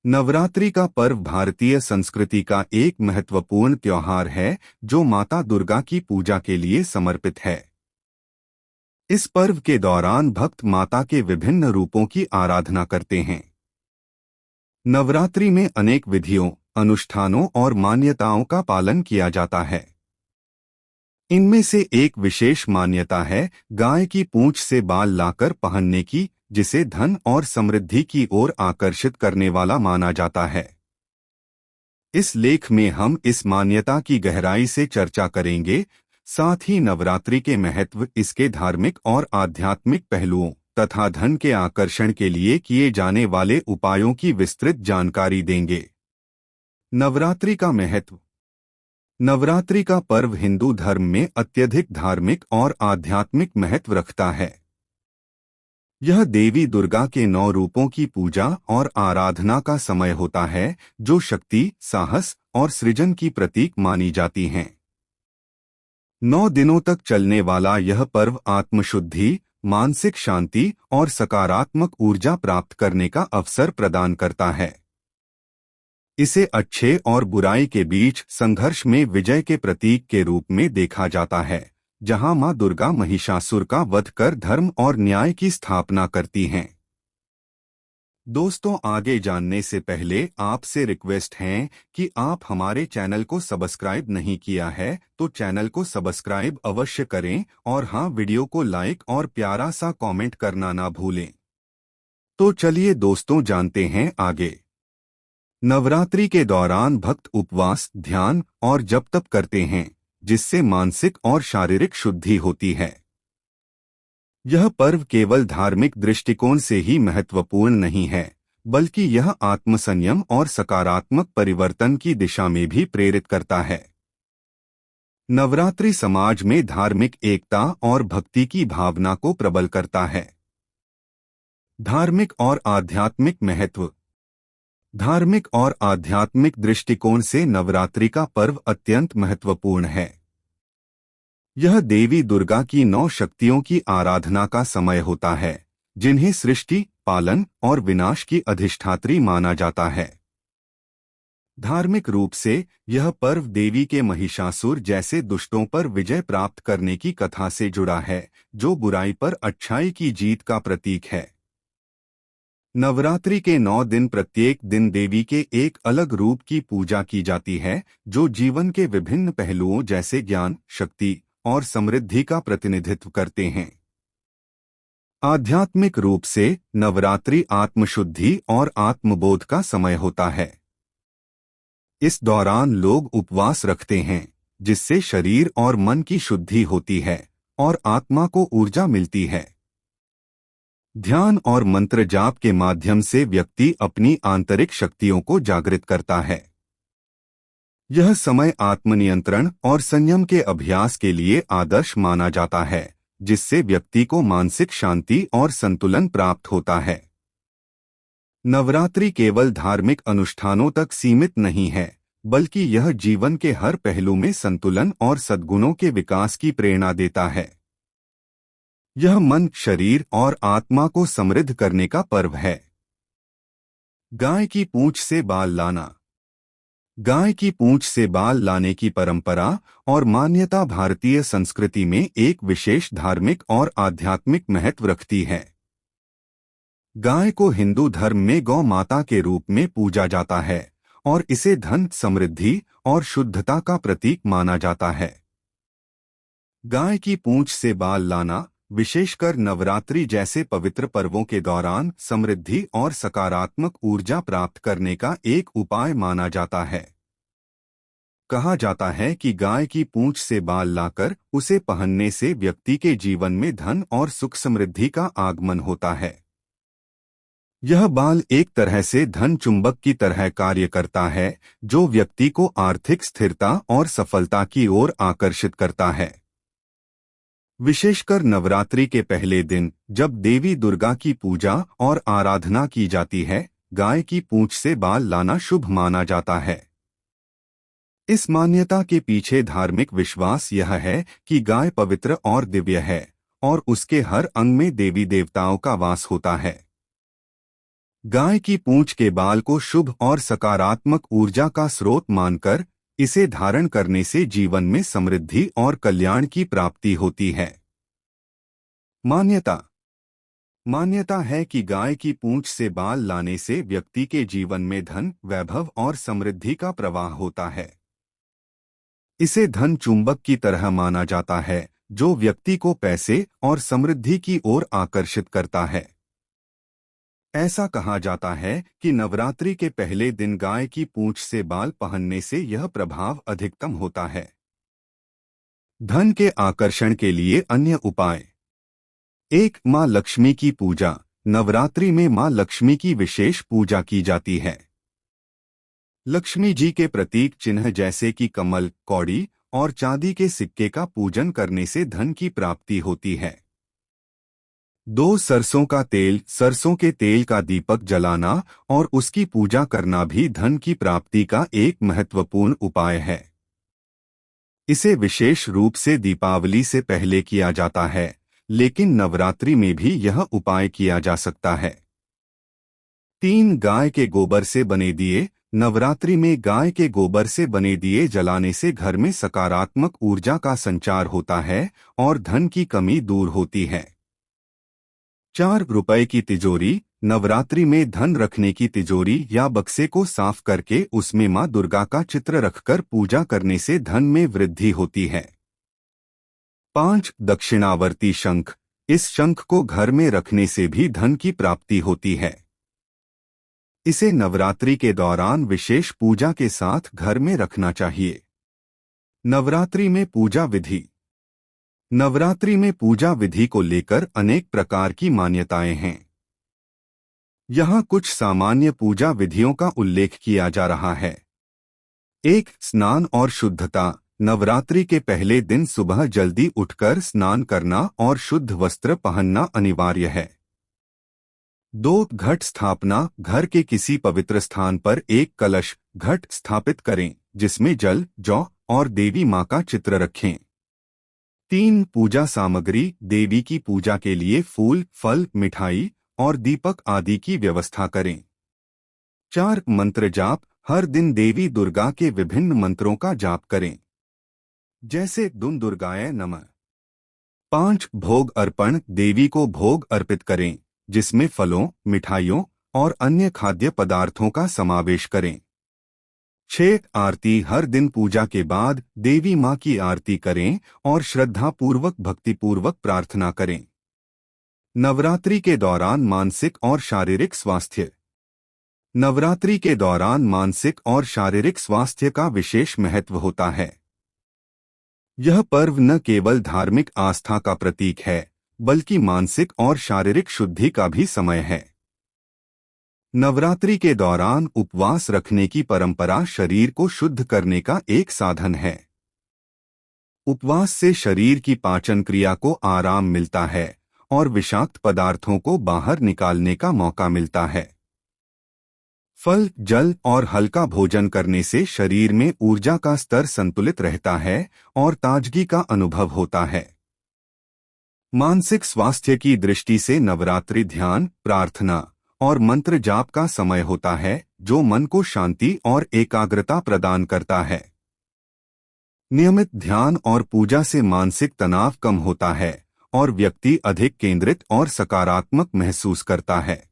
नवरात्रि का पर्व भारतीय संस्कृति का एक महत्वपूर्ण त्योहार है जो माता दुर्गा की पूजा के लिए समर्पित है। इस पर्व के दौरान भक्त माता के विभिन्न रूपों की आराधना करते हैं। नवरात्रि में अनेक विधियों, अनुष्ठानों और मान्यताओं का पालन किया जाता है। इनमें से एक विशेष मान्यता है गाय की पूंछ से बाल लाकर पहनने की, जिसे धन और समृद्धि की ओर आकर्षित करने वाला माना जाता है। इस लेख में हम इस मान्यता की गहराई से चर्चा करेंगे, साथ ही नवरात्रि के महत्व, इसके धार्मिक और आध्यात्मिक पहलुओं तथा धन के आकर्षण के लिए किए जाने वाले उपायों की विस्तृत जानकारी देंगे। नवरात्रि का महत्व। नवरात्रि का पर्व हिंदू धर्म में अत्यधिक धार्मिक और आध्यात्मिक महत्व रखता है। यह देवी दुर्गा के 9 रूपों की पूजा और आराधना का समय होता है, जो शक्ति, साहस और सृजन की प्रतीक मानी जाती हैं। 9 दिनों तक चलने वाला यह पर्व आत्मशुद्धि, मानसिक शांति और सकारात्मक ऊर्जा प्राप्त करने का अवसर प्रदान करता है। इसे अच्छे और बुराई के बीच संघर्ष में विजय के प्रतीक के रूप में देखा जाता है, जहां मां दुर्गा महिषासुर का वध कर धर्म और न्याय की स्थापना करती हैं। दोस्तों, आगे जानने से पहले आपसे रिक्वेस्ट है कि आप हमारे चैनल को सब्सक्राइब नहीं किया है तो चैनल को सब्सक्राइब अवश्य करें और हाँ, वीडियो को लाइक और प्यारा सा कमेंट करना ना भूलें। तो चलिए दोस्तों, जानते हैं आगे। नवरात्रि के दौरान भक्त उपवास, ध्यान और जप तप करते हैं, जिससे मानसिक और शारीरिक शुद्धि होती है। यह पर्व केवल धार्मिक दृष्टिकोण से ही महत्वपूर्ण नहीं है, बल्कि यह आत्मसंयम और सकारात्मक परिवर्तन की दिशा में भी प्रेरित करता है। नवरात्रि समाज में धार्मिक एकता और भक्ति की भावना को प्रबल करता है। धार्मिक और आध्यात्मिक महत्व। धार्मिक और आध्यात्मिक दृष्टिकोण से नवरात्रि का पर्व अत्यंत महत्वपूर्ण है। यह देवी दुर्गा की 9 शक्तियों की आराधना का समय होता है, जिन्हें सृष्टि, पालन और विनाश की अधिष्ठात्री माना जाता है। धार्मिक रूप से यह पर्व देवी के महिषासुर जैसे दुष्टों पर विजय प्राप्त करने की कथा से जुड़ा है, जो बुराई पर अच्छाई की जीत का प्रतीक है। नवरात्रि के 9 दिन प्रत्येक दिन देवी के एक अलग रूप की पूजा की जाती है, जो जीवन के विभिन्न पहलुओं जैसे ज्ञान, शक्ति और समृद्धि का प्रतिनिधित्व करते हैं। आध्यात्मिक रूप से नवरात्रि आत्मशुद्धि और आत्मबोध का समय होता है। इस दौरान लोग उपवास रखते हैं, जिससे शरीर और मन की शुद्धि होती है और आत्मा को ऊर्जा मिलती है। ध्यान और मंत्र जाप के माध्यम से व्यक्ति अपनी आंतरिक शक्तियों को जागृत करता है। यह समय आत्मनियंत्रण और संयम के अभ्यास के लिए आदर्श माना जाता है, जिससे व्यक्ति को मानसिक शांति और संतुलन प्राप्त होता है। नवरात्रि केवल धार्मिक अनुष्ठानों तक सीमित नहीं है, बल्कि यह जीवन के हर पहलू में संतुलन और सद्गुणों के विकास की प्रेरणा देता है। यह मन, शरीर और आत्मा को समृद्ध करने का पर्व है। गाय की पूंछ से बाल लाना। गाय की पूंछ से बाल लाने की परंपरा और मान्यता भारतीय संस्कृति में एक विशेष धार्मिक और आध्यात्मिक महत्व रखती है। गाय को हिंदू धर्म में गौ माता के रूप में पूजा जाता है और इसे धन, समृद्धि और शुद्धता का प्रतीक माना जाता है। गाय की पूंछ से बाल लाना, विशेषकर नवरात्रि जैसे पवित्र पर्वों के दौरान, समृद्धि और सकारात्मक ऊर्जा प्राप्त करने का एक उपाय माना जाता है। कहा जाता है कि गाय की पूंछ से बाल लाकर उसे पहनने से व्यक्ति के जीवन में धन और सुख समृद्धि का आगमन होता है। यह बाल एक तरह से धन चुंबक की तरह कार्य करता है, जो व्यक्ति को आर्थिक स्थिरता और सफलता की ओर आकर्षित करता है। विशेषकर नवरात्रि के पहले दिन, जब देवी दुर्गा की पूजा और आराधना की जाती है, गाय की पूंछ से बाल लाना शुभ माना जाता है। इस मान्यता के पीछे धार्मिक विश्वास यह है कि गाय पवित्र और दिव्य है और उसके हर अंग में देवी देवताओं का वास होता है। गाय की पूंछ के बाल को शुभ और सकारात्मक ऊर्जा का स्रोत मानकर इसे धारण करने से जीवन में समृद्धि और कल्याण की प्राप्ति होती है। मान्यता मान्यता है कि गाय की पूंछ से बाल लाने से व्यक्ति के जीवन में धन, वैभव और समृद्धि का प्रवाह होता है। इसे धन चुंबक की तरह माना जाता है, जो व्यक्ति को पैसे और समृद्धि की ओर आकर्षित करता है। ऐसा कहा जाता है कि नवरात्रि के पहले दिन गाय की पूंछ से बाल पहनने से यह प्रभाव अधिकतम होता है। धन के आकर्षण के लिए अन्य उपाय। 1. मां लक्ष्मी की पूजा। नवरात्रि में मां लक्ष्मी की विशेष पूजा की जाती है। लक्ष्मी जी के प्रतीक चिन्ह जैसे कि कमल, कौड़ी और चांदी के सिक्के का पूजन करने से धन की प्राप्ति होती है। 2. सरसों का तेल। सरसों के तेल का दीपक जलाना और उसकी पूजा करना भी धन की प्राप्ति का एक महत्वपूर्ण उपाय है। इसे विशेष रूप से दीपावली से पहले किया जाता है, लेकिन नवरात्रि में भी यह उपाय किया जा सकता है। 3. गाय के गोबर से बने दिए। नवरात्रि में गाय के गोबर से बने दिए जलाने से घर में सकारात्मक ऊर्जा का संचार होता है और धन की कमी दूर होती है। 4. रुपए की तिजोरी। नवरात्रि में धन रखने की तिजोरी या बक्से को साफ करके उसमें मां दुर्गा का चित्र रखकर पूजा करने से धन में वृद्धि होती है। 5. दक्षिणावर्ती शंख। इस शंख को घर में रखने से भी धन की प्राप्ति होती है। इसे नवरात्रि के दौरान विशेष पूजा के साथ घर में रखना चाहिए। नवरात्रि में पूजा विधि। नवरात्रि में पूजा विधि को लेकर अनेक प्रकार की मान्यताएं हैं। यहाँ कुछ सामान्य पूजा विधियों का उल्लेख किया जा रहा है। 1. स्नान और शुद्धता। नवरात्रि के पहले दिन सुबह जल्दी उठकर स्नान करना और शुद्ध वस्त्र पहनना अनिवार्य है। 2. घट स्थापना। घर के किसी पवित्र स्थान पर एक कलश घट स्थापित करें, जिसमें जल, जौ और देवी मां का चित्र रखें। 3. पूजा सामग्री। देवी की पूजा के लिए फूल, फल, मिठाई और दीपक आदि की व्यवस्था करें। 4. मंत्र जाप। हर दिन देवी दुर्गा के विभिन्न मंत्रों का जाप करें, जैसे दुम दुर्गाय नमः। 5. भोग अर्पण। देवी को भोग अर्पित करें, जिसमें फलों, मिठाइयों और अन्य खाद्य पदार्थों का समावेश करें। 6. आरती। हर दिन पूजा के बाद देवी मां की आरती करें और श्रद्धापूर्वक भक्तिपूर्वक प्रार्थना करें। नवरात्रि के दौरान मानसिक और शारीरिक स्वास्थ्य। नवरात्रि के दौरान मानसिक और शारीरिक स्वास्थ्य का विशेष महत्व होता है। यह पर्व न केवल धार्मिक आस्था का प्रतीक है, बल्कि मानसिक और शारीरिक शुद्धि का भी समय है। नवरात्रि के दौरान उपवास रखने की परंपरा शरीर को शुद्ध करने का एक साधन है। उपवास से शरीर की पाचन क्रिया को आराम मिलता है और विषाक्त पदार्थों को बाहर निकालने का मौका मिलता है। फल, जल और हल्का भोजन करने से शरीर में ऊर्जा का स्तर संतुलित रहता है और ताजगी का अनुभव होता है। मानसिक स्वास्थ्य की दृष्टि से नवरात्रि ध्यान, प्रार्थना और मंत्र जाप का समय होता है, जो मन को शांति और एकाग्रता प्रदान करता है। नियमित ध्यान और पूजा से मानसिक तनाव कम होता है और व्यक्ति अधिक केंद्रित और सकारात्मक महसूस करता है।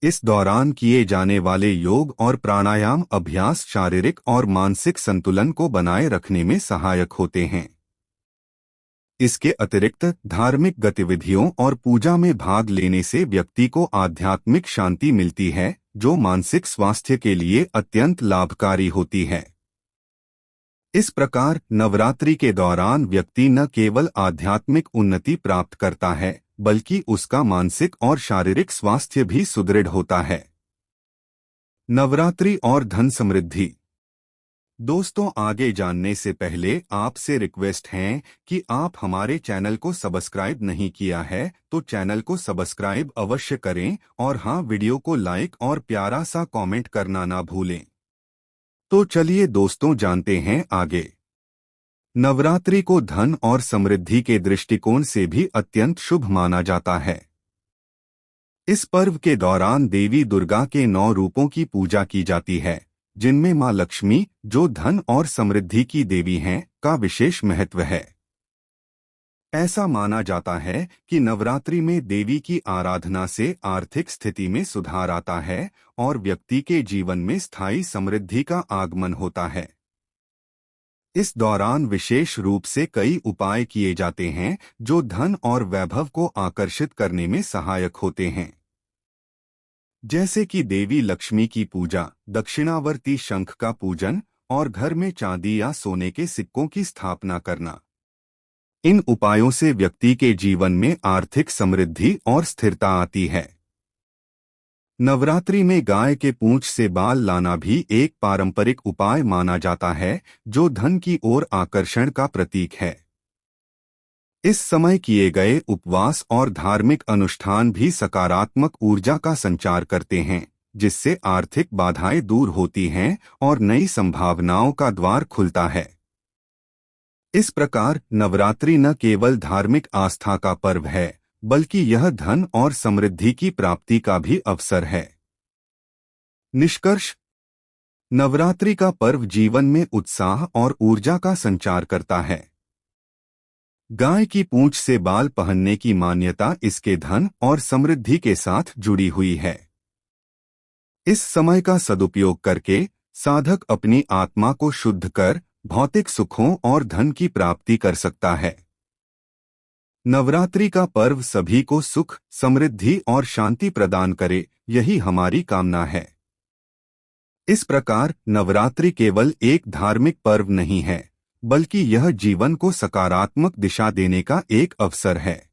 इस दौरान किए जाने वाले योग और प्राणायाम अभ्यास शारीरिक और मानसिक संतुलन को बनाए रखने में सहायक होते हैं। इसके अतिरिक्त धार्मिक गतिविधियों और पूजा में भाग लेने से व्यक्ति को आध्यात्मिक शांति मिलती है, जो मानसिक स्वास्थ्य के लिए अत्यंत लाभकारी होती है। इस प्रकार नवरात्रि के दौरान व्यक्ति न केवल आध्यात्मिक उन्नति प्राप्त करता है, बल्कि उसका मानसिक और शारीरिक स्वास्थ्य भी सुदृढ़ होता है। नवरात्रि और धन समृद्धि। दोस्तों, आगे जानने से पहले आपसे रिक्वेस्ट है कि आप हमारे चैनल को सब्सक्राइब नहीं किया है तो चैनल को सब्सक्राइब अवश्य करें और हाँ, वीडियो को लाइक और प्यारा सा कमेंट करना ना भूलें। तो चलिए दोस्तों, जानते हैं आगे। नवरात्रि को धन और समृद्धि के दृष्टिकोण से भी अत्यंत शुभ माना जाता है। इस पर्व के दौरान देवी दुर्गा के 9 रूपों की पूजा की जाती है, जिनमें मां लक्ष्मी, जो धन और समृद्धि की देवी हैं, का विशेष महत्व है। ऐसा माना जाता है कि नवरात्रि में देवी की आराधना से आर्थिक स्थिति में सुधार आता है और व्यक्ति के जीवन में स्थायी समृद्धि का आगमन होता है। इस दौरान विशेष रूप से कई उपाय किए जाते हैं जो धन और वैभव को आकर्षित करने में सहायक होते हैं, जैसे कि देवी लक्ष्मी की पूजा, दक्षिणावर्ती शंख का पूजन और घर में चांदी या सोने के सिक्कों की स्थापना करना। इन उपायों से व्यक्ति के जीवन में आर्थिक समृद्धि और स्थिरता आती है। नवरात्रि में गाय के पूंछ से बाल लाना भी एक पारंपरिक उपाय माना जाता है, जो धन की ओर आकर्षण का प्रतीक है। इस समय किए गए उपवास और धार्मिक अनुष्ठान भी सकारात्मक ऊर्जा का संचार करते हैं, जिससे आर्थिक बाधाएं दूर होती हैं और नई संभावनाओं का द्वार खुलता है। इस प्रकार नवरात्रि न केवल धार्मिक आस्था का पर्व है, बल्कि यह धन और समृद्धि की प्राप्ति का भी अवसर है। निष्कर्ष: नवरात्रि का पर्व जीवन में उत्साह और ऊर्जा का संचार करता है। गाय की पूंछ से बाल पहनने की मान्यता इसके धन और समृद्धि के साथ जुड़ी हुई है। इस समय का सदुपयोग करके साधक अपनी आत्मा को शुद्ध कर भौतिक सुखों और धन की प्राप्ति कर सकता है। नवरात्रि का पर्व सभी को सुख, समृद्धि और शांति प्रदान करे, यही हमारी कामना है। इस प्रकार नवरात्रि केवल एक धार्मिक पर्व नहीं है, बल्कि यह जीवन को सकारात्मक दिशा देने का एक अवसर है।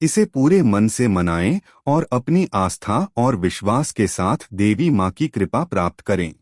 इसे पूरे मन से मनाएं और अपनी आस्था और विश्वास के साथ देवी मां की कृपा प्राप्त करें।